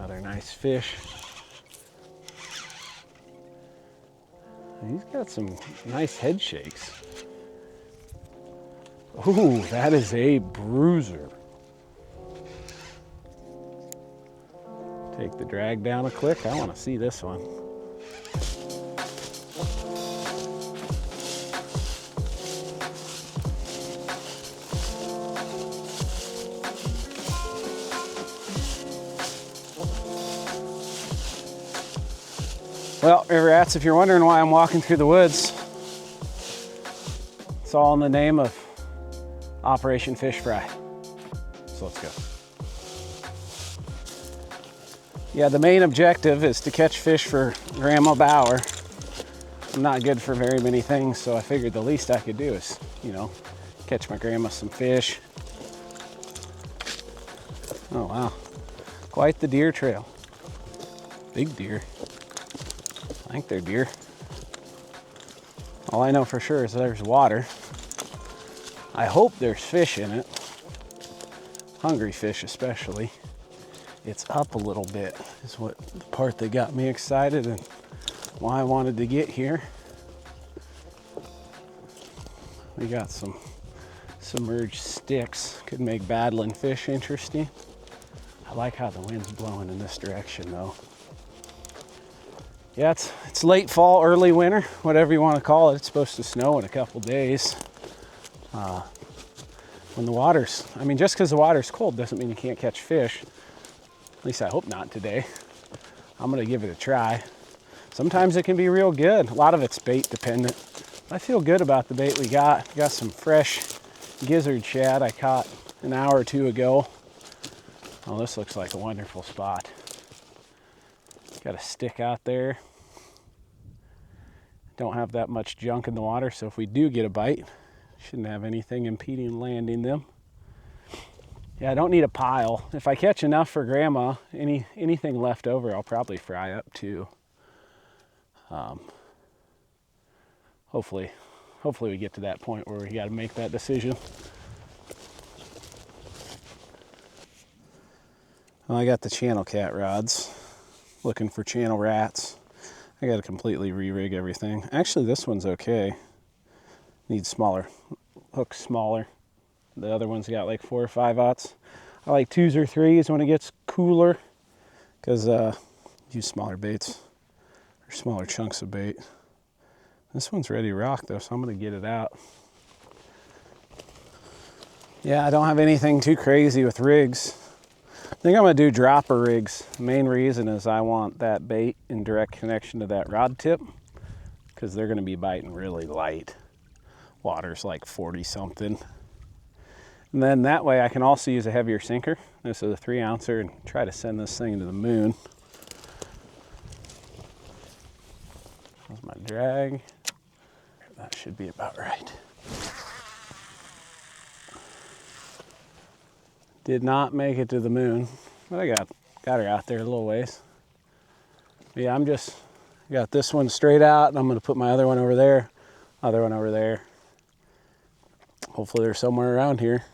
Another nice fish. He's got some nice head shakes. Ooh, that is a bruiser. Take the drag down a click. I want to see this one. Well, river rats, if you're wondering why I'm walking through the woods, it's all in the name of Operation Fish Fry. So let's go. Yeah, the main objective is to catch fish for Grandma Bauer. I'm not good for very many things, so I figured the least I could do is, you know, catch my grandma some fish. Oh wow, quite the deer trail. Big deer. I think they're deer. All I know for sure is there's water. I hope there's fish in it. Hungry fish especially. It's up a little bit is what the part that got me excited and why I wanted to get here. We got some submerged sticks. Could make battling fish interesting. I like how the wind's blowing in this direction though. Yeah, it's late fall, early winter, whatever you want to call it. It's supposed to snow in a couple days. When the water's, I mean, just because the water's cold doesn't mean you can't catch fish. At least I hope not today. I'm gonna give it a try. Sometimes it can be real good. A lot of it's bait dependent. I feel good about the bait we got. Got some fresh gizzard shad I caught an hour or two ago. Oh, this looks like a wonderful spot. Got a stick out there. Don't have that much junk in the water, so if we do get a bite, shouldn't have anything impeding landing them. Yeah, I don't need a pile. If I catch enough for Grandma, anything left over, I'll probably fry up too. Hopefully we get to that point where we got to make that decision. Well, I got the channel cat rods. Looking for channel rats. I got to completely re-rig everything. Actually, this one's okay. Needs smaller. Hook's smaller. The other one's got like 4 or 5/0. I like 2s or 3s when it gets cooler because use smaller baits or smaller chunks of bait. This one's ready to rock though, so I'm gonna get it out. Yeah, I don't have anything too crazy with rigs. I think I'm gonna do dropper rigs. The main reason is I want that bait in direct connection to that rod tip because they're gonna be biting really light. Water's like 40 something. And then that way I can also use a heavier sinker. This is a 3-ouncer and try to send this thing to the moon. That's my drag. That should be about right. Did not make it to the moon, but I got her out there a little ways. Yeah, I'm just got this one straight out and I'm gonna put my other one over there, other one over there. Hopefully they're somewhere around here.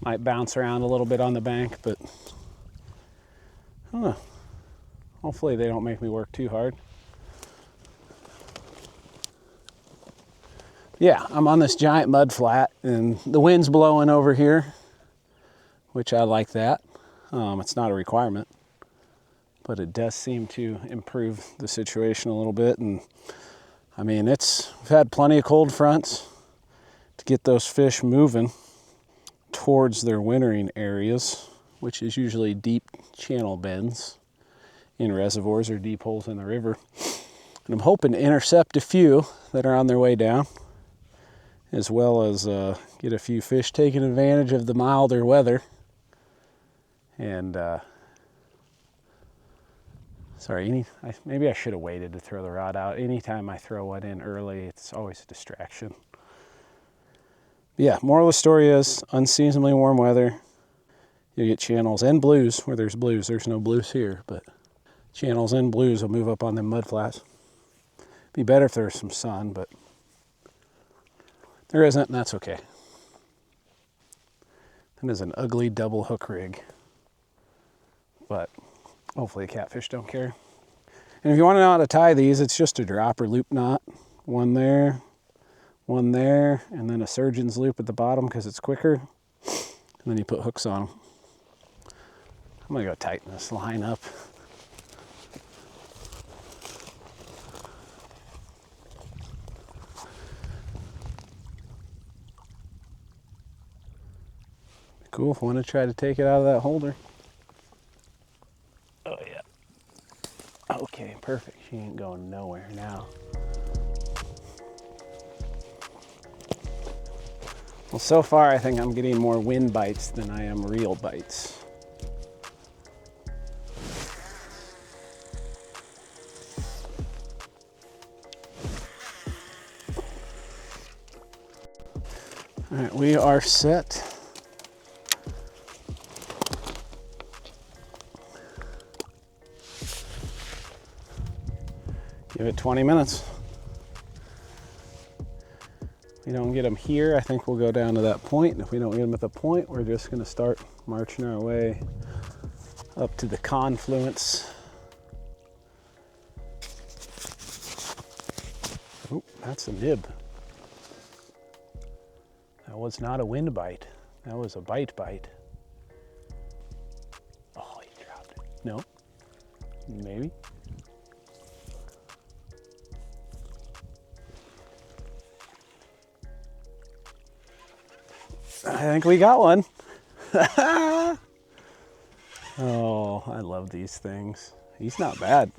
Might bounce around a little bit on the bank, but I don't know. Hopefully they don't make me work too hard. Yeah, I'm on this giant mud flat and the wind's blowing over here, which I like that. It's not a requirement, but it does seem to improve the situation a little bit. And I mean, we've had plenty of cold fronts to get those fish moving towards their wintering areas, which is usually deep channel bends in reservoirs or deep holes in the river. And I'm hoping to intercept a few that are on their way down, as well as get a few fish taking advantage of the milder weather. And sorry, maybe I should have waited to throw the rod out. Anytime I throw one in early, it's always a distraction. Yeah, moral of the story is unseasonably warm weather. You get channels and blues where there's blues. There's no blues here, but channels and blues will move up on them mud flats. Be better if there's some sun, but there isn't, and that's okay. That is an ugly double hook rig, but Hopefully the catfish don't care. And if you want to know how to tie these, it's just a dropper loop knot. One there, and then a surgeon's loop at the bottom because it's quicker. And then you put hooks on them. I'm gonna go tighten this line up. Cool, if I want to try to take it out of that holder. Oh yeah. Okay, perfect. She ain't going nowhere now. Well, so far I think I'm getting more wind bites than I am real bites. All right, we are set. Give it 20 minutes. If we don't get them here, I think we'll go down to that point. And if we don't get them at the point, we're just gonna start marching our way up to the confluence. Oh, that's a nib. That was not a wind bite. That was a bite. Oh, he dropped it. No, maybe. I think we got one. Oh, I love these things. He's not bad.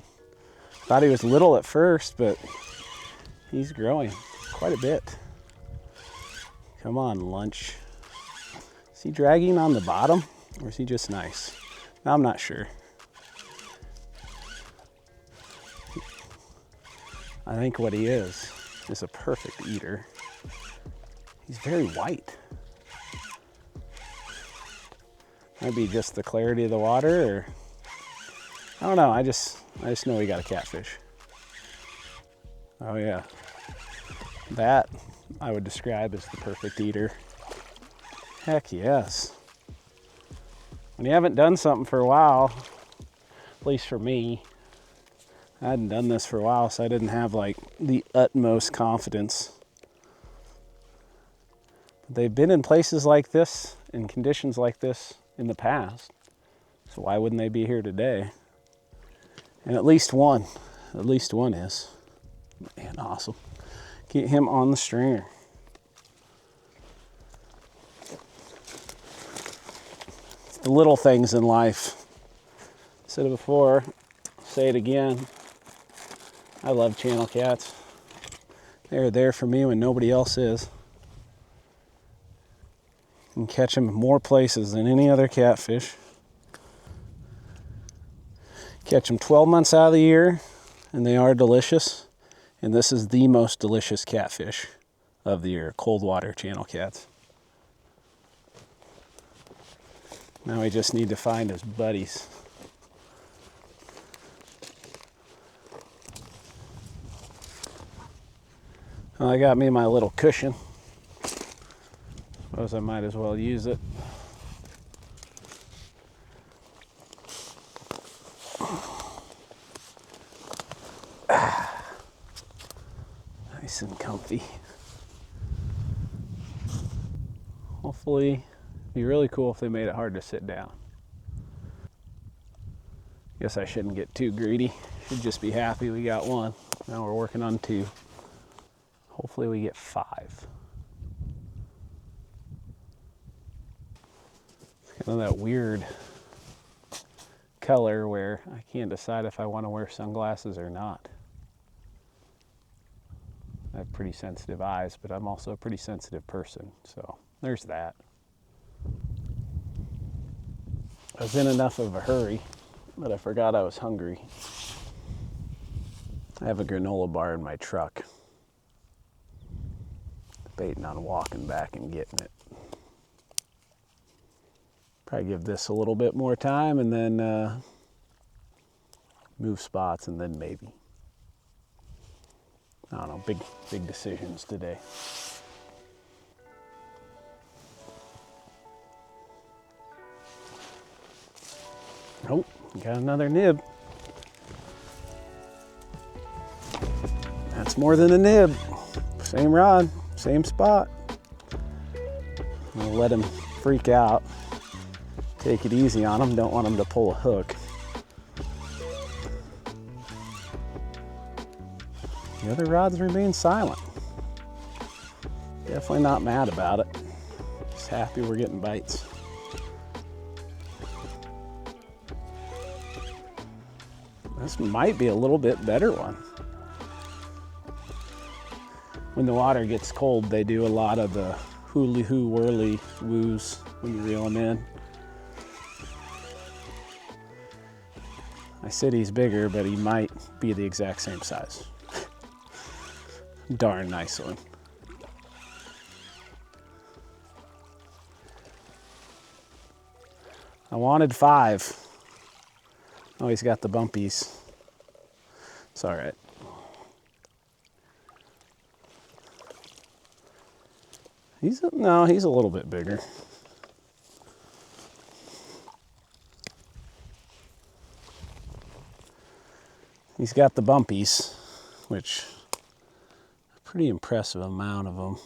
Thought he was little at first, but he's growing quite a bit. Come on, lunch. Is he dragging on the bottom or is he just nice? I'm not sure. I think what he is a perfect eater. He's very white. Might be just the clarity of the water, or I don't know. I just know we got a catfish. Oh yeah, that I would describe as the perfect eater. Heck yes. When you haven't done something for a while, at least for me, I hadn't done this for a while, so I didn't have like the utmost confidence. But they've been in places like this, in conditions like this in the past, so why wouldn't they be here today? And at least one is. Man, awesome. Get him on the stringer. It's the little things in life. Said it before, say it again. I love channel cats. They're there for me when nobody else is. You can catch them in more places than any other catfish. Catch them 12 months out of the year, and they are delicious. And this is the most delicious catfish of the year, cold water channel cats. Now we just need to find his buddies. Well, I got me my little cushion. Suppose I might as well use it. Nice and comfy. Hopefully, it'd be really cool if they made it hard to sit down. Guess I shouldn't get too greedy. Should just be happy we got one. Now we're working on 2. Hopefully we get 5. It's kind of that weird color where I can't decide if I want to wear sunglasses or not. I have pretty sensitive eyes, but I'm also a pretty sensitive person, so there's that. I was in enough of a hurry, but I forgot I was hungry. I have a granola bar in my truck. Debating on walking back and getting it. Probably give this a little bit more time and then move spots and then maybe. I don't know, big decisions today. Nope, Got another nib. That's more than a nib. Same rod, same spot. I'm gonna let him freak out. Take it easy on him. Don't want him to pull a hook. The other rods remain silent. Definitely not mad about it. Just happy we're getting bites. This might be a little bit better one. When the water gets cold, they do a lot of the hooly-hoo whirly woos when you reel them in. I said he's bigger, but he might be the exact same size. Darn nice one. I wanted 5. Oh, he's got the bumpies. It's all right. No, he's a little bit bigger. He's got the bumpies, which a pretty impressive amount of them.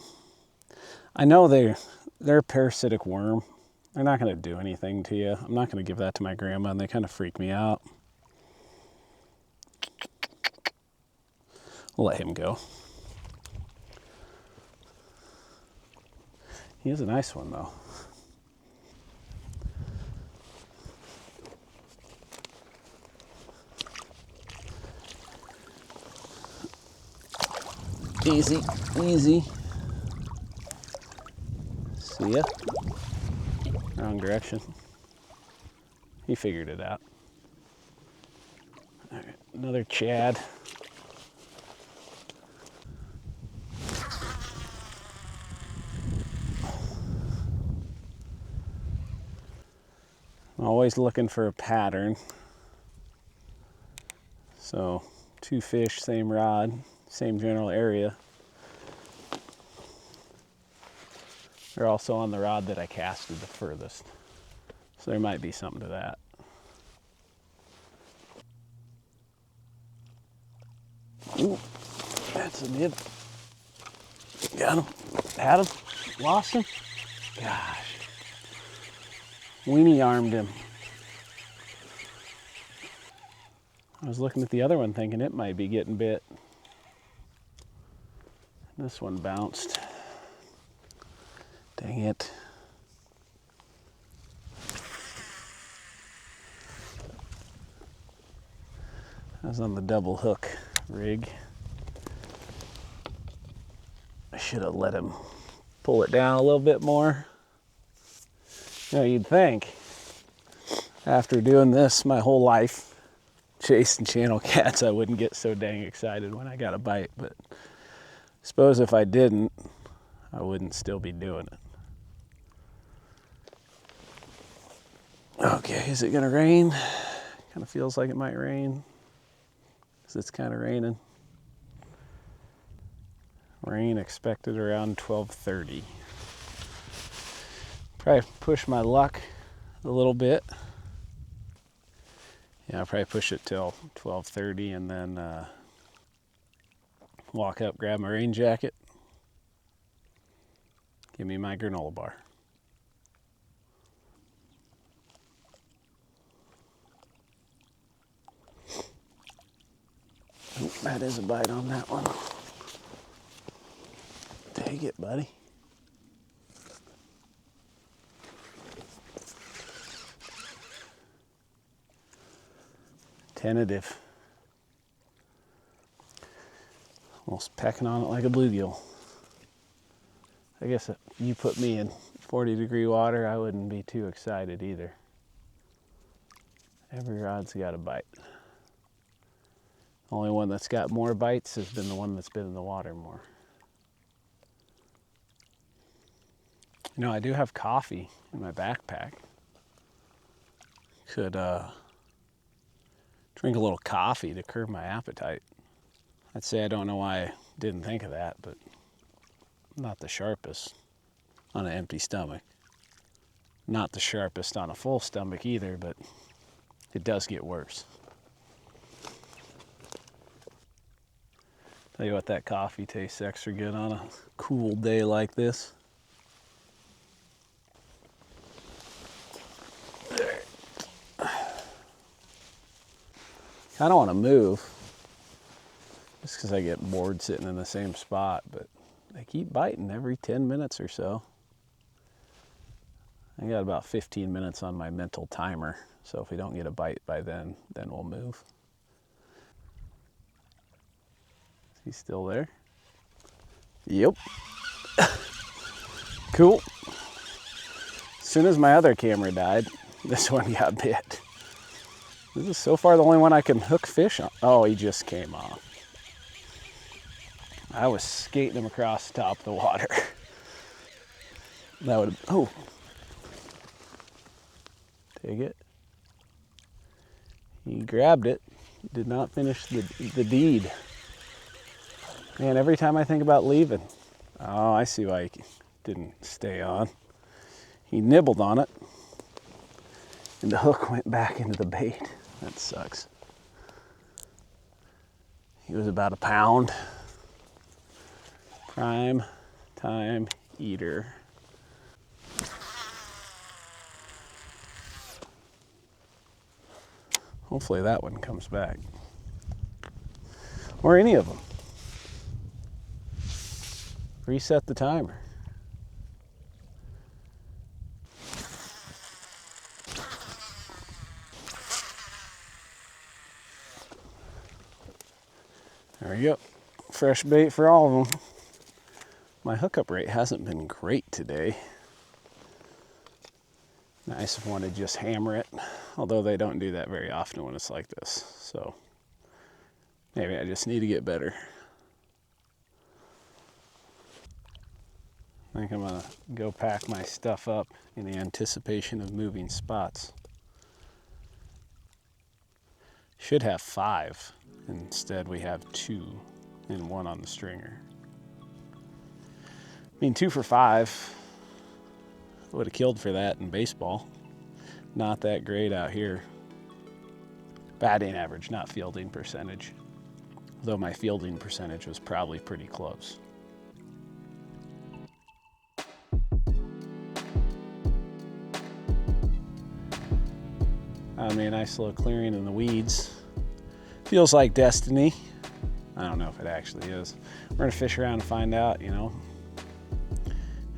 I know they're a parasitic worm. They're not going to do anything to you. I'm not going to give that to my grandma, and they kind of freak me out. We'll let him go. He is a nice one, though. Easy, easy. See ya. Wrong direction. He figured it out. All right, another Chad. I'm always looking for a pattern. So 2 fish, same rod, same general area. They're also on the rod that I casted the furthest. So there might be something to that. Ooh, that's a nib. Got him. Had him. Lost him. Gosh. Weenie armed him. I was looking at the other one thinking it might be getting bit. This one bounced. Dang it. I was on the double hook rig. I should have let him pull it down a little bit more. You know, you'd think after doing this my whole life, chasing channel cats, I wouldn't get so dang excited when I got a bite, but I suppose if I didn't, I wouldn't still be doing it. Okay, is it gonna rain? Kind of feels like it might rain, because it's kind of raining. Rain expected around 12:30. Probably push my luck a little bit. Yeah, I'll probably push it till 12:30 and then walk up, grab my rain jacket, give me my granola bar. Ooh, that is a bite on that one. Take it, buddy. Tentative. Almost pecking on it like a bluegill. I guess if you put me in 40-degree water, I wouldn't be too excited either. Every rod's got a bite. Only one that's got more bites has been the one that's been in the water more. You know, I do have coffee in my backpack. Could drink a little coffee to curb my appetite. I'd say I don't know why I didn't think of that, but I'm not the sharpest on an empty stomach. Not the sharpest on a full stomach either, but it does get worse. Tell you what, that coffee tastes extra good on a cool day like this. I don't want to move just because I get bored sitting in the same spot, but they keep biting every 10 minutes or so. I got about 15 minutes on my mental timer, so if we don't get a bite by then we'll move. He's still there? Yep. Cool. As soon as my other camera died, this one got bit. This is so far the only one I can hook fish on. Oh, he just came off. I was skating him across the top of the water. That would have, oh. Take it. He grabbed it. Did not finish the deed. Man, every time I think about leaving. Oh, I see why he didn't stay on. He nibbled on it, and the hook went back into the bait. That sucks. He was about a pound. Prime time eater. Hopefully that one comes back. Or any of them. Reset the timer. There we go. Fresh bait for all of them. My hookup rate hasn't been great today. Nice if one to just hammer it, although they don't do that very often when it's like this. So maybe I just need to get better. I think I'm gonna go pack my stuff up in the anticipation of moving spots. Should have 5. Instead we have 2 and 1 on the stringer. I mean, 2 for 5. Would have killed for that in baseball. Not that great out here. Batting average, not fielding percentage. Though my fielding percentage was probably pretty close. I mean, nice little clearing in the weeds. Feels like destiny. I don't know if it actually is. We're gonna fish around and find out, you know.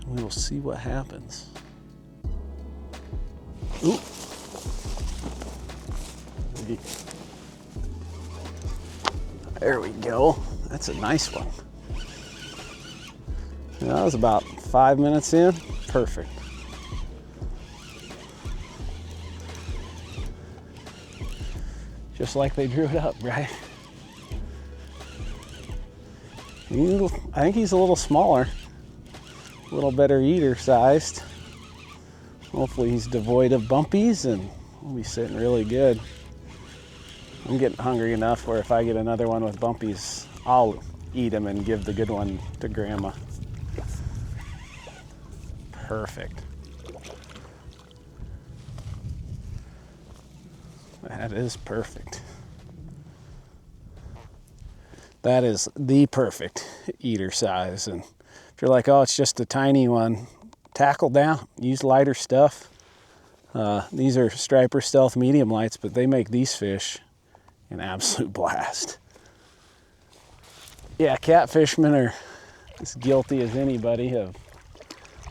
And we will see what happens. Ooh. There we go. That's a nice one. Yeah, that was about 5 minutes in. Perfect. Just like they drew it up, right? I think he's a little smaller, a little better eater sized. Hopefully he's devoid of bumpies and we'll be sitting really good. I'm getting hungry enough where if I get another one with bumpies, I'll eat them and give the good one to Grandma. Perfect. That is perfect. That is the perfect eater size. And if you're like, oh, it's just a tiny one, tackle down, use lighter stuff. These are Striper Stealth medium lights, but they make these fish an absolute blast. Yeah, catfishermen are as guilty as anybody of,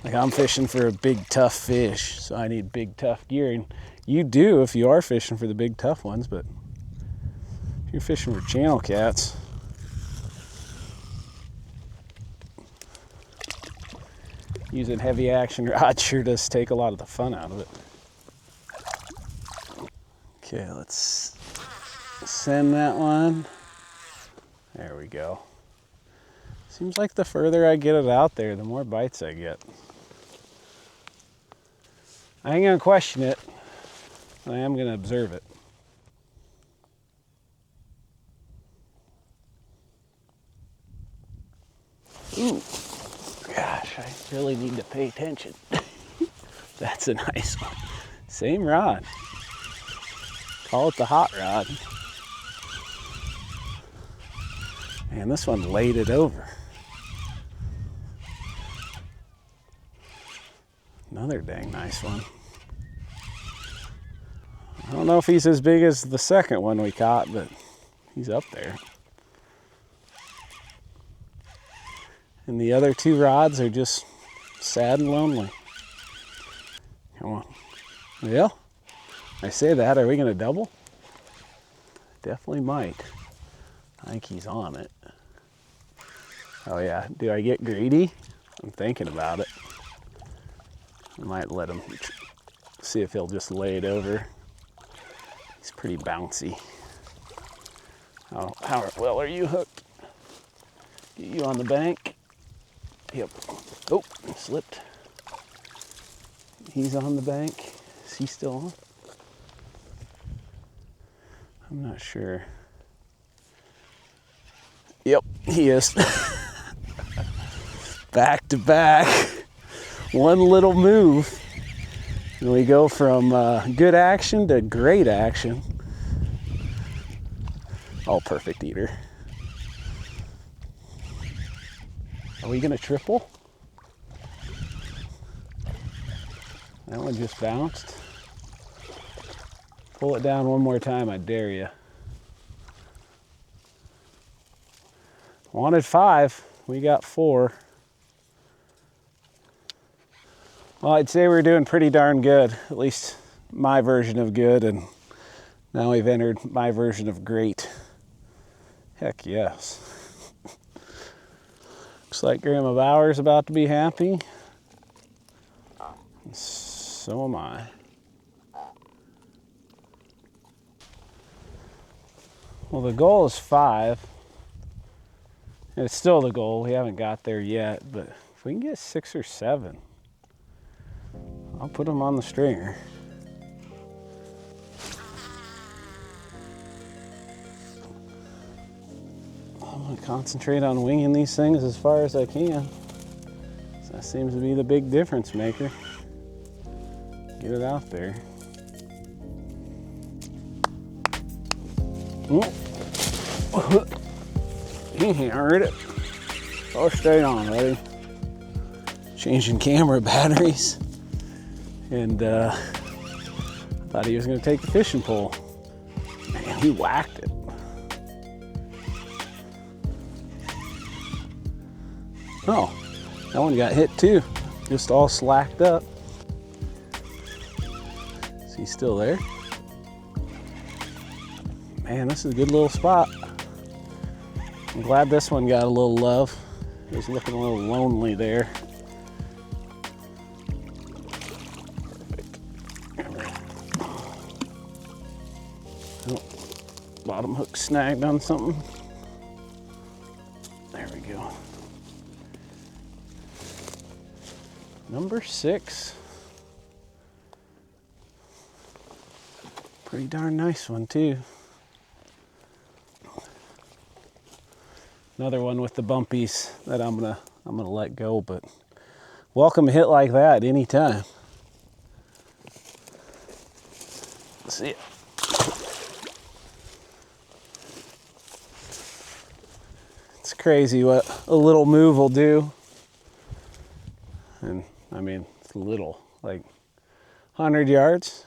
like, I'm fishing for a big tough fish, so I need big tough gear. And you do if you are fishing for the big tough ones, but if you're fishing for channel cats, using heavy action rod sure does take a lot of the fun out of it. Okay, let's send that one. There we go. Seems like the further I get it out there, the more bites I get. I ain't gonna question it, but I am gonna observe it. Ooh, gosh, I really need to pay attention. That's a nice one. Same rod. Call it the hot rod. And this one laid it over. Another dang nice one. I don't know if he's as big as the second one we caught, but he's up there. And the other two rods are just sad and lonely. Come on. Well, I say that, are we gonna double? Definitely might. I think he's on it. Oh yeah, do I get greedy? I'm thinking about it. I might let him, see if he'll just lay it over. He's pretty bouncy. How well are you hooked? You on the bank? Yep. Oh, slipped. He's on the bank. Is he still on? I'm not sure. Yep, he is. Back to back. One little move. And we go from good action to great action. Oh, perfect eater. Are we gonna triple? That one just bounced. Pull it down one more time, I dare you. Wanted 5, we got 4. Well, I'd say we're doing pretty darn good, at least my version of good, and now we've entered my version of great. Heck yes. Looks like Grandma Bauer's about to be happy. So am I. Well, the goal is 5. And it's still the goal. We haven't got there yet, but if we can get 6 or 7, I'll put them on the stringer. I'm gonna concentrate on winging these things as far as I can. So that seems to be the big difference maker. Get it out there. Oh. He hammered it. Oh, straight on, buddy. Changing camera batteries. And thought he was gonna take the fishing pole. Man, he whacked it. Oh, that one got hit too. Just all slacked up. Is he still there? Man, this is a good little spot. I'm glad this one got a little love. It was looking a little lonely there. Oh, bottom hook snagged on something. There we go. Number 6. Pretty darn nice one too. Another one with the bumpies that I'm gonna let go, but welcome a hit like that anytime. See it. It's crazy what a little move will do. And I mean, it's little, like 100 yards.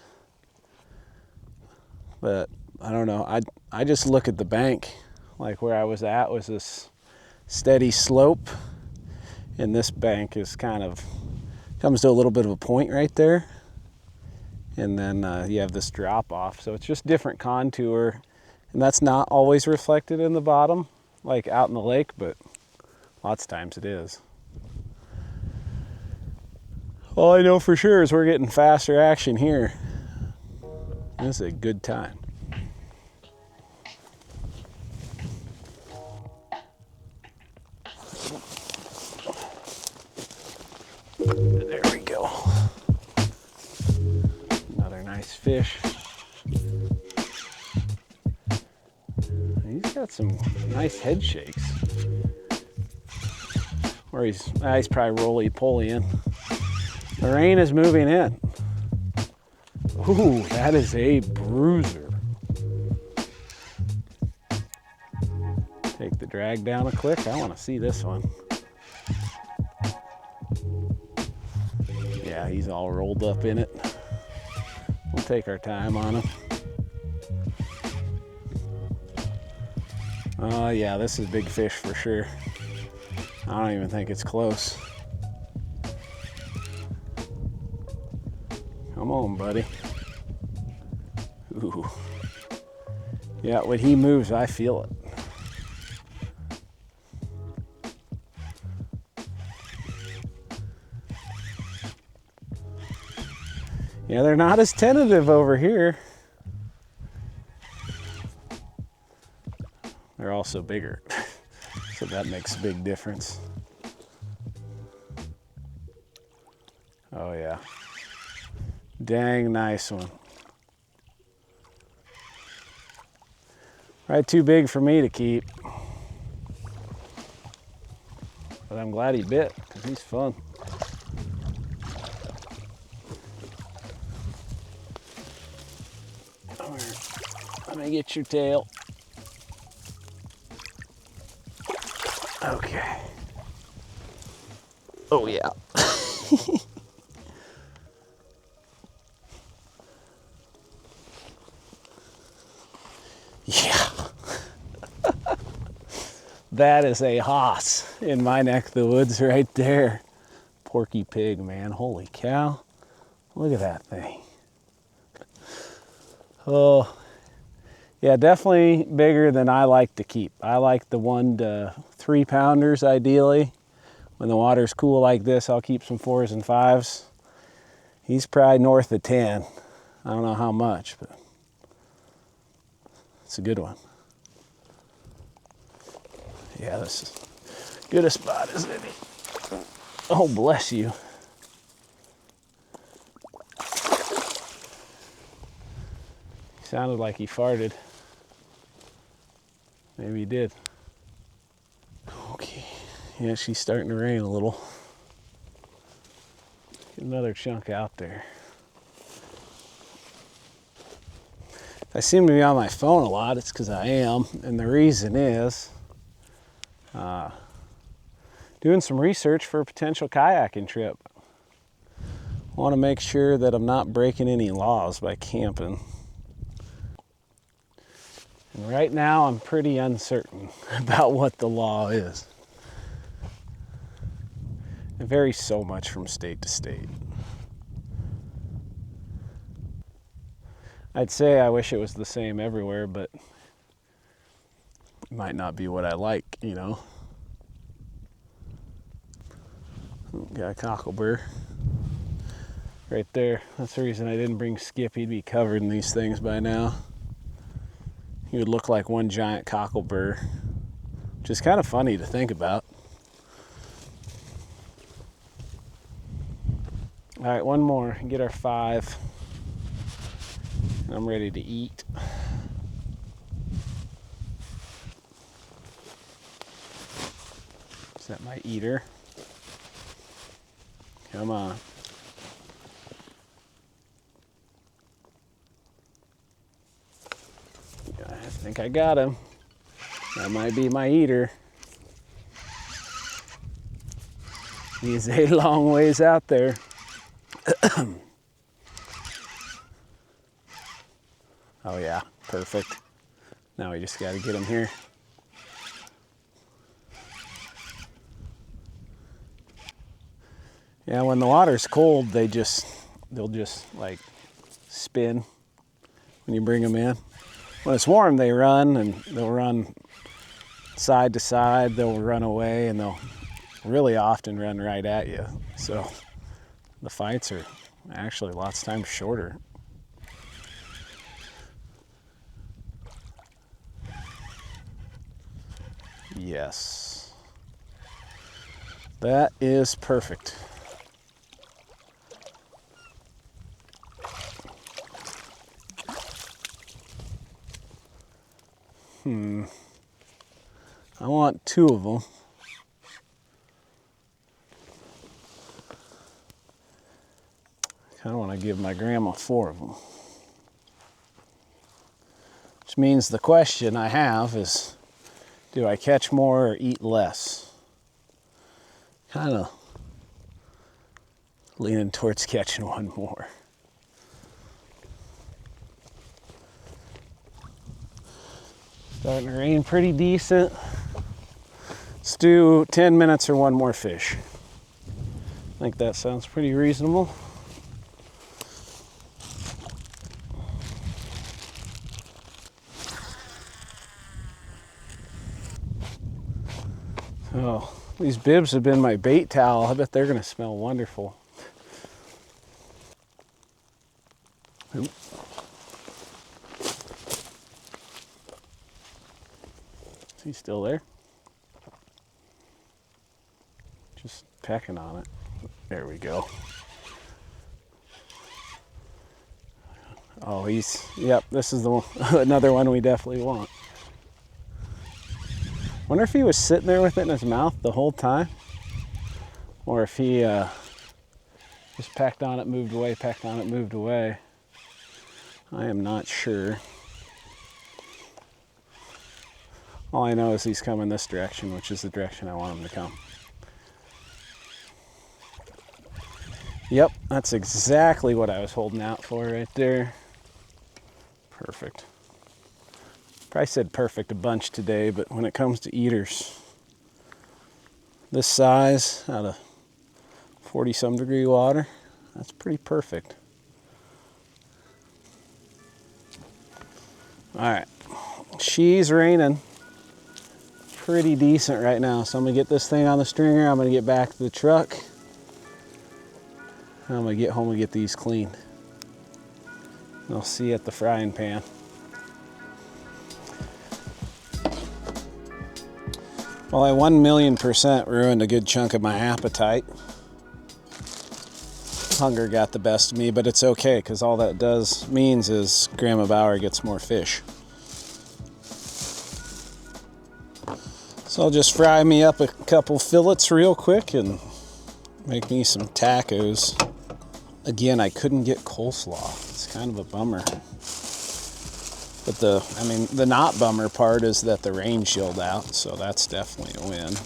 But I don't know, I just look at the bank. Like where I was at was this steady slope, and this bank is kind of, comes to a little bit of a point right there. And then you have this drop off. So it's just different contour, and that's not always reflected in the bottom, like out in the lake, but lots of times it is. All I know for sure is we're getting faster action here. This is a good time. There we go. Another nice fish. He's got some nice head shakes. Or he's probably roly-poly in. The rain is moving in. Ooh, that is a bruiser. drag down a click. I want to see this one. Yeah, he's all rolled up in it. We'll take our time on him. Yeah, this is big fish for sure. I don't even think it's close. Come on, buddy. Ooh. Yeah, when he moves, I feel it. Yeah, they're not as tentative over here. They're also bigger, so that makes a big difference. Oh yeah, dang nice one. Right, too big for me to keep, but I'm glad he bit because he's fun. Let me get your tail. Okay. Oh yeah. Yeah. That is a hoss in my neck of the woods right there. Porky pig, man. Holy cow. Look at that thing. Oh, yeah, definitely bigger than I like to keep. I like the 1 to 3 pounders ideally. When the water's cool like this, I'll keep some 4s and 5s. He's probably north of 10. I don't know how much, but it's a good one. Yeah, this is as good a spot as any. Oh, bless you. Sounded like he farted. Maybe he did. Okay, yeah, she's starting to rain a little. Get another chunk out there. If I seem to be on my phone a lot, it's because I am, and the reason is doing some research for a potential kayaking trip. I want to make sure that I'm not breaking any laws by camping. And right now, I'm pretty uncertain about what the law is. It varies so much from state to state. I'd say I wish it was the same everywhere, but it might not be what I like, you know. Got a cocklebur right there. That's the reason I didn't bring Skip. He'd be covered in these things by now. He would look like one giant cocklebur, which is kind of funny to think about. All right, one more, get our 5. And I'm ready to eat. Is that my eater? Come on. I think I got him. That might be my eater. He's a long ways out there. Oh yeah, perfect. Now we just got to get him here. Yeah, when the water's cold, they'll just like spin when you bring them in. When it's warm, they run, and they'll run side to side, they'll run away, and they'll really often run right at you. So the fights are actually lots of times shorter. Yes. That is perfect. I want 2 of them. I kind of want to give my grandma 4 of them. Which means the question I have is, Do I catch more or eat less? Kind of leaning towards catching one more. Starting to rain pretty decent. Let's do 10 minutes or one more fish. I think that sounds pretty reasonable. Oh, these bibs have been my bait towel. I bet they're gonna smell wonderful. Oop. Is he still there? Just pecking on it. There we go. Oh, yep, this is the one, another one we definitely want. Wonder if he was sitting there with it in his mouth the whole time, or if he just pecked on it, moved away, pecked on it, moved away. I am not sure. All I know is he's coming this direction, which is the direction I want him to come. Yep, that's exactly what I was holding out for right there. Perfect. Probably said perfect a bunch today, but when it comes to eaters, this size out of 40-some degree water, that's pretty perfect. All right, she's raining pretty decent right now, so I'm gonna get this thing on the stringer, I'm gonna get back to the truck, and I'm gonna get home and get these cleaned. I'll see you at the frying pan. Well, I 1,000,000% ruined a good chunk of my appetite. Hunger got the best of me, but it's okay, because all that means is Grandma Bauer gets more fish. So I'll just fry me up a couple fillets real quick and make me some tacos. Again, I couldn't get coleslaw. It's kind of a bummer. But the not bummer part is that the rain chilled out, so that's definitely a win.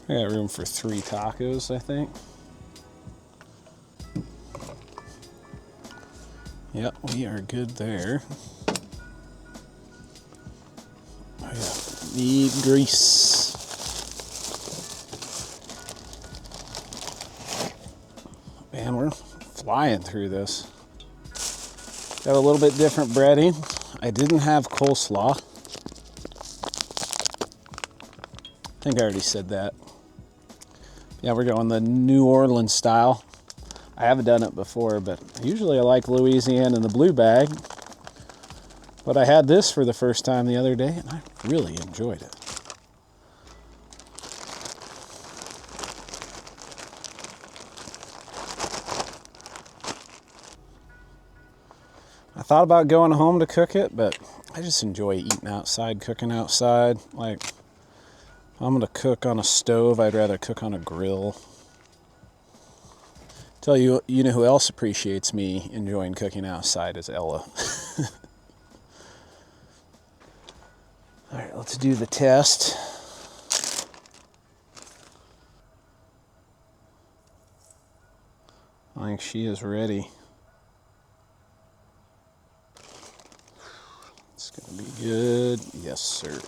I got room for 3 tacos, I think. Yep, we are good there. Oh yeah, need grease. Man, we're flying through this. Got a little bit different breading. I didn't have coleslaw. I think I already said that. Yeah, we're going the New Orleans style. I haven't done it before, but usually I like Louisiana in the blue bag. But I had this for the first time the other day, and I really enjoyed it. I thought about going home to cook it, but I just enjoy eating outside, cooking outside. Like, if I'm gonna cook on a stove, I'd rather cook on a grill. Tell you, you know who else appreciates me enjoying cooking outside is Ella. All right, let's do the test. I think she is ready. It's gonna be good. Yes, sir.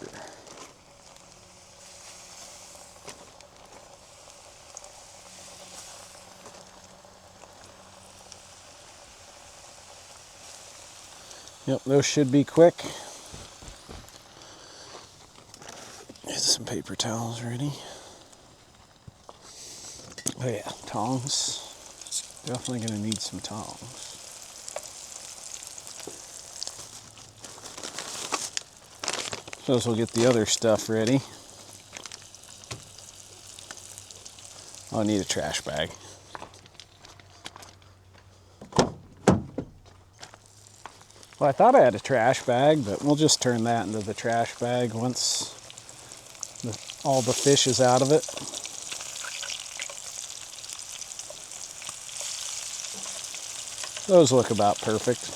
Yep, those should be quick. Get some paper towels ready. Oh yeah, tongs. Definitely gonna need some tongs. So this will get the other stuff ready. I'll need a trash bag. Well, I thought I had a trash bag, but we'll just turn that into the trash bag once all the fish is out of it. Those look about perfect.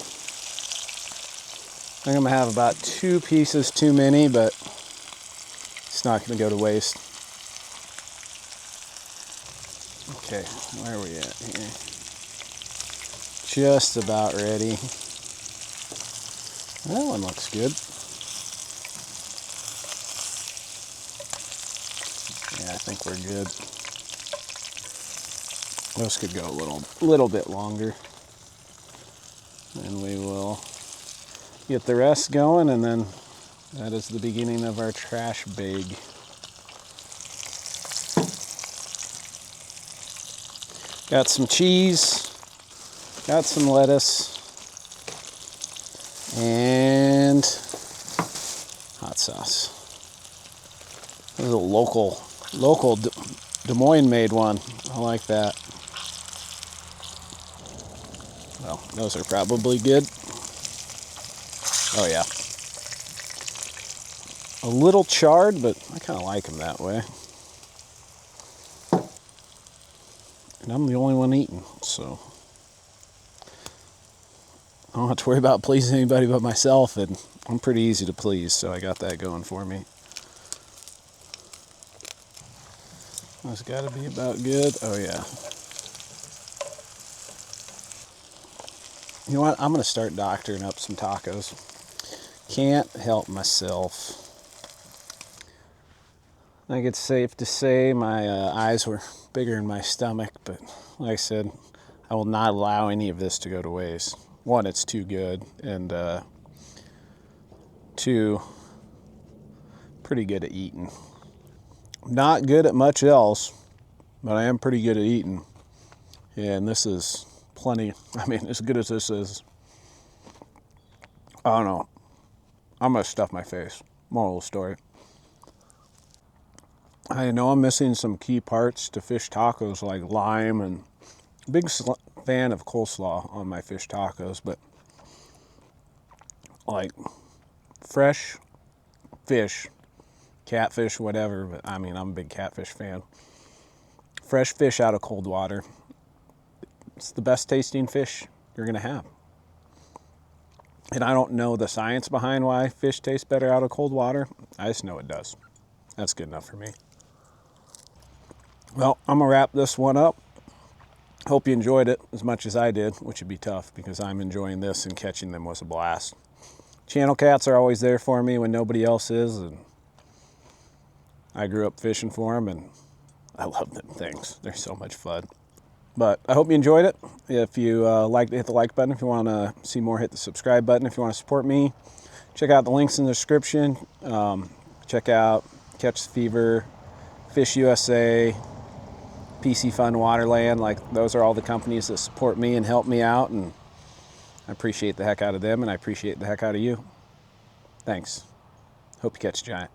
I think I'm gonna have about 2 pieces too many, but it's not gonna go to waste. Okay, where are we at here? Just about ready. That one looks good. Yeah, I think we're good. Those could go a little bit longer. And we will get the rest going, and then that is the beginning of our trash bag. Got some cheese, got some lettuce, and hot sauce. This is a local Des Moines made one. I like that. Well, those are probably good. Oh yeah. A little charred, but I kind of like them that way. And I'm the only one eating, so I don't have to worry about pleasing anybody but myself, and I'm pretty easy to please, so I got that going for me. That's got to be about good. Oh yeah. You know what? I'm going to start doctoring up some tacos. Can't help myself. I think it's safe to say my eyes were bigger in my stomach, but like I said, I will not allow any of this to go to waste. One, it's too good, and two, pretty good at eating. Not good at much else, but I am pretty good at eating. And this is plenty. I mean, as good as this is, I don't know. I'm going to stuff my face. Moral of the story. I know I'm missing some key parts to fish tacos like lime, and big fan of coleslaw on my fish tacos, but like fresh fish, catfish, whatever, but I mean, I'm a big catfish fan. Fresh fish out of cold water. It's the best tasting fish you're going to have. And I don't know the science behind why fish taste better out of cold water. I just know it does. That's good enough for me. Well, I'm going to wrap this one up. Hope you enjoyed it as much as I did, which would be tough because I'm enjoying this, and catching them was a blast. Channel cats are always there for me when nobody else is, and I grew up fishing for them, and I love them things. They're so much fun. But I hope you enjoyed it. If you liked it, hit the like button. If you want to see more, hit the subscribe button. If you want to support me, check out the links in the description. Check out Catch the Fever, Fish USA, PC Fun Waterland. Like, those are all the companies that support me and help me out, and I appreciate the heck out of them, and I appreciate the heck out of you. Thanks. Hope you catch a giant.